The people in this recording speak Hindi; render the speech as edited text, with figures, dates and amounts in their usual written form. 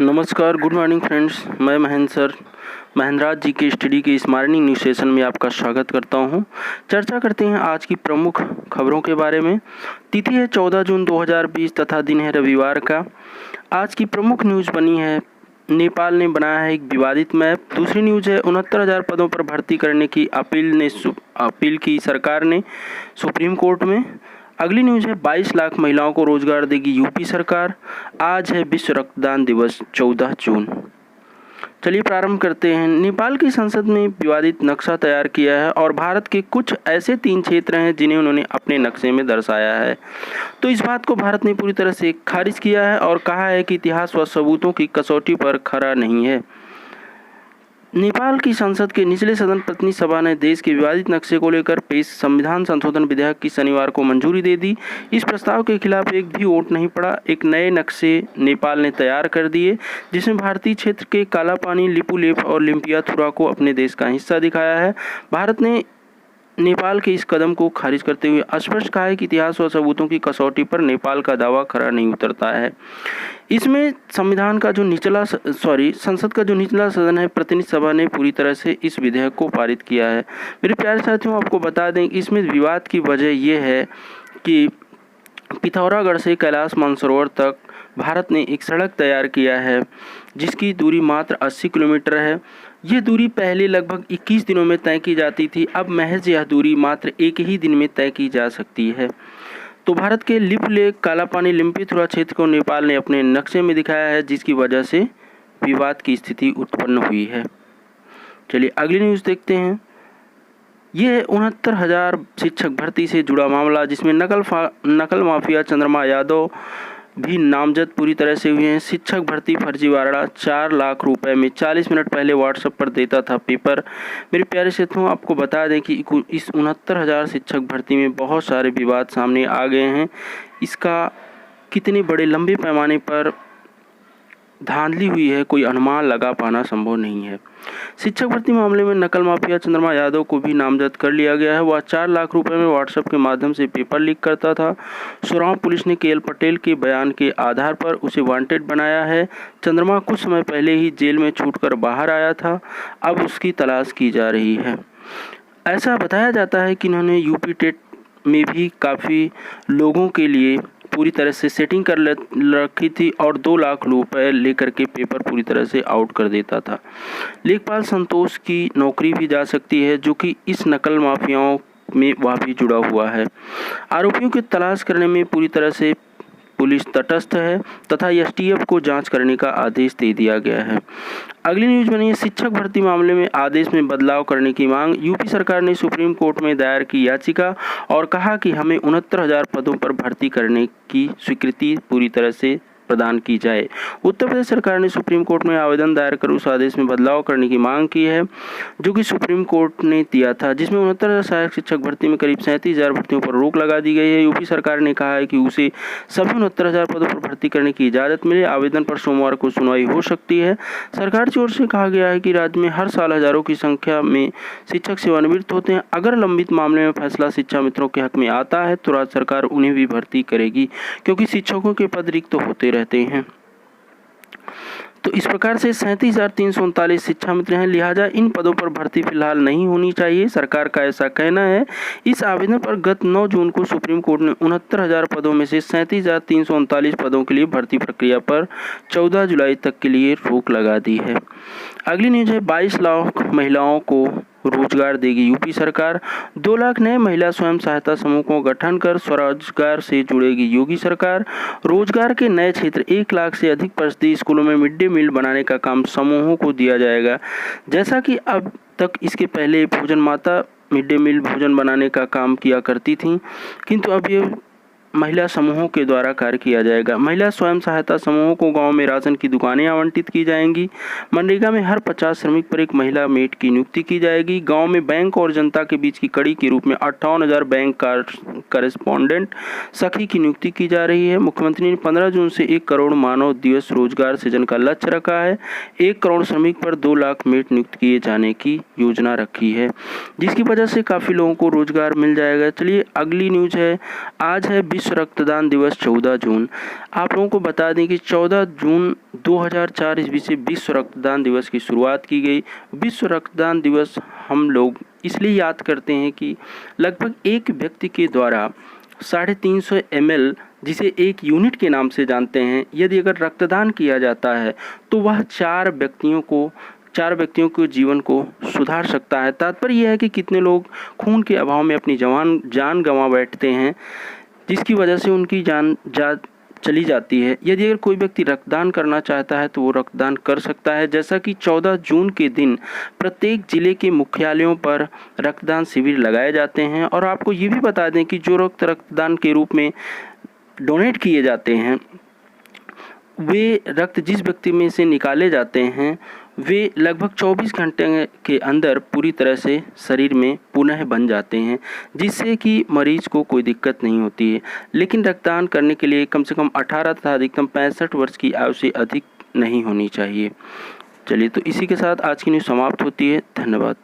नमस्कार, गुड मॉर्निंग फ्रेंड्स। मैं महेंद्र सर महेंद्राज जी के स्टडी के इस मॉर्निंग न्यूज सेशन में आपका स्वागत करता हूं। चर्चा करते हैं आज की प्रमुख खबरों के बारे में। तिथि है 14 जून 2020 तथा दिन है रविवार का। आज की प्रमुख न्यूज बनी है नेपाल ने बनाया है एक विवादित मैप। दूसरी न्यूज है 69,000 पदों पर भर्ती करने की अपील की सरकार ने सुप्रीम कोर्ट में। अगली न्यूज है 22 लाख महिलाओं को रोजगार देगी यूपी सरकार। आज है विश्व रक्तदान दिवस 14 जून। चलिए प्रारंभ करते हैं। नेपाल की संसद में विवादित नक्शा तैयार किया है और भारत के कुछ ऐसे 3 क्षेत्र हैं जिन्हें उन्होंने अपने नक्शे में दर्शाया है। तो इस बात को भारत ने पूरी तरह से खारिज किया है और कहा है कि इतिहास व सबूतों की कसौटी पर खरा नहीं है। नेपाल की संसद के निचले सदन प्रतिनिधि सभा ने देश के विवादित नक्शे को लेकर पेश संविधान संशोधन विधेयक की शनिवार को मंजूरी दे दी। इस प्रस्ताव के खिलाफ एक भी वोट नहीं पड़ा। एक नए नक्शे नेपाल ने तैयार कर दिए जिसमें भारतीय क्षेत्र के कालापानी, लिपुलेख और लिम्पियाथुरा को अपने देश का हिस्सा दिखाया है। भारत ने नेपाल के इस कदम को खारिज करते हुए स्पष्ट कहा है कि इतिहास और सबूतों की कसौटी पर नेपाल का दावा खरा नहीं उतरता है। इसमें संसद का जो निचला सदन है प्रतिनिधि सभा ने पूरी तरह से इस विधेयक को पारित किया है। मेरे प्यारे साथियों, आपको बता दें कि इसमें विवाद की वजह यह है कि पिथौरागढ़ से कैलाश मानसरोवर तक भारत ने एक सड़क तैयार किया है जिसकी दूरी मात्र 80 किलोमीटर है। यह दूरी पहले लगभग 21 दिनों में तय की जाती थी, अब महज यह दूरी मात्र एक ही दिन में तय की जा सकती है। तो भारत के लिपुलेख, कालापानी, लिम्पियाथुरा क्षेत्र को नेपाल ने अपने नक्शे में दिखाया है जिसकी वजह से विवाद की स्थिति उत्पन्न हुई है। चलिए अगली न्यूज़ देखते हैं। यह 69,000 शिक्षक भर्ती से जुड़ा मामला जिसमें नकल माफिया चंद्रमा यादव भी नामजद पूरी तरह से हुए हैं। शिक्षक भर्ती फर्जीवाड़ा 4 लाख रुपए में 40 मिनट पहले व्हाट्सएप पर देता था पेपर। मेरे प्यारे साथियों, आपको बता दें कि इस 69,000 शिक्षक भर्ती में बहुत सारे विवाद सामने आ गए हैं। इसका कितने बड़े लंबे पैमाने पर धांधली हुई है कोई अनुमान लगा पाना संभव नहीं है। शिक्षक भर्ती मामले में नकल माफिया चंद्रमा यादव को भी नामजद कर लिया गया है। वह 4 लाख रुपए में व्हाट्सएप के माध्यम से पेपर लीक करता था। सुराव पुलिस ने केएल पटेल के बयान के आधार पर उसे वांटेड बनाया है। चंद्रमा कुछ समय पहले ही जेल में छूटकर बाहर आया था, अब उसकी तलाश की जा रही है। ऐसा बताया जाता है कि इन्होंने यूपी टेट में भी काफ़ी लोगों के लिए पूरी तरह से सेटिंग कर रखी थी और 2 लाख रुपए लेकर के पेपर पूरी तरह से आउट कर देता था। लेखपाल संतोष की नौकरी भी जा सकती है जो कि इस नकल माफियाओं में वह भी जुड़ा हुआ है। आरोपियों की तलाश करने में पूरी तरह से पुलिस तटस्थ है तथा एसटीएफ को जांच करने का आदेश दे दिया गया है। अगली न्यूज बनी है शिक्षक भर्ती मामले में आदेश में बदलाव करने की मांग। यूपी सरकार ने सुप्रीम कोर्ट में दायर की याचिका और कहा कि हमें 69,000 पदों पर भर्ती करने की स्वीकृति पूरी तरह से प्रदान की जाए। उत्तर प्रदेश सरकार ने सुप्रीम कोर्ट में आवेदन दायर कर उस आदेश में बदलाव करने की मांग की है जो कि सुप्रीम कोर्ट ने दिया था, जिसमें 69,000 सहायक शिक्षक भर्ती में करीब 37,000 भर्तियों पर रोक लगा दी गई है। यूपी सरकार ने कहा है कि उसे सभी 69,000 पदों पर भर्ती करने की इजाज़त मिले। आवेदन पर सोमवार को सुनवाई हो सकती है। सरकार की ओर से कहा गया है कि राज्य में हर साल हजारों की संख्या में शिक्षक सेवानिवृत्त होते हैं। अगर लंबित मामले में फैसला शिक्षा मित्रों के हक में आता है तो राज्य सरकार उन्हें भी भर्ती करेगी क्योंकि शिक्षकों के पद रिक्त होते रहते हैं। तो इस प्रकार से 37,339 शिक्षा मित्र हैं, लिहाजा इन पदों पर भर्ती फिलहाल नहीं होनी चाहिए, सरकार का ऐसा कहना है। इस आवेदन पर गत 9 जून को सुप्रीम कोर्ट ने 69,000 पदों में से 37,339 पदों के लिए भर्ती प्रक्रिया पर 14 जुलाई तक के लिए रोक लगा दी है। अगली न्यूज है 22 लाख महिलाओं को रोजगार देगी यूपी सरकार। 2 लाख नए महिला स्वयं सहायता समूह को गठन कर स्वरोजगार से जुड़ेगी योगी सरकार। रोजगार के नए क्षेत्र 1 लाख से अधिक परिषदीय स्कूलों में मिड डे मील बनाने का काम समूहों को दिया जाएगा। जैसा कि अब तक इसके पहले भोजन माता मिड डे मील भोजन बनाने का काम किया करती थी, किंतु अब ये महिला समूहों के द्वारा कार्य किया जाएगा। महिला स्वयं सहायता समूहों को गांव में राशन की दुकानें आवंटित की जाएंगी। मनरेगा में हर 50 श्रमिक पर एक महिला मेट की नियुक्ति की जाएगी। गांव में बैंक और जनता के बीच की कड़ी के रूप में 58,000 बैंक करेस्पॉन्डेंट सखी की नियुक्ति की जा रही है। मुख्यमंत्री ने 15 जून से 1 करोड़ मानव दिवस रोजगार सृजन का लक्ष्य रखा है। 1 करोड़ श्रमिक पर 2 लाख मेट नियुक्त किए जाने की योजना रखी है, जिसकी वजह से काफ़ी लोगों को रोजगार मिल जाएगा। चलिए अगली न्यूज है, आज है विश्व रक्तदान दिवस 14 जून। आप लोगों को बता दें कि 14 जून 2004 ईस्वी से विश्व रक्तदान दिवस की शुरुआत की गई। विश्व रक्तदान दिवस हम लोग इसलिए याद करते हैं कि लगभग एक व्यक्ति के द्वारा 350 ml, जिसे एक यूनिट के नाम से जानते हैं, यदि अगर रक्तदान किया जाता है तो वह 4 व्यक्तियों के जीवन को सुधार सकता है। तात्पर्य यह है कि कितने लोग खून के अभाव में अपनी जान गंवा बैठते हैं, जिसकी वजह से उनकी जान चली जाती है। यदि अगर कोई व्यक्ति रक्तदान करना चाहता है तो वो रक्तदान कर सकता है। जैसा कि 14 जून के दिन प्रत्येक जिले के मुख्यालयों पर रक्तदान शिविर लगाए जाते हैं। और आपको ये भी बता दें कि जो रक्तदान के रूप में डोनेट किए जाते हैं, वे रक्त जिस व्यक्ति में से निकाले जाते हैं वे लगभग 24 घंटे के अंदर पूरी तरह से शरीर में पुनः बन जाते हैं, जिससे कि मरीज को कोई दिक्कत नहीं होती है। लेकिन रक्तदान करने के लिए कम से कम 18 तथा अधिकतम 65 वर्ष की आयु से अधिक नहीं होनी चाहिए। चलिए, तो इसी के साथ आज की न्यूज़ समाप्त होती है। धन्यवाद।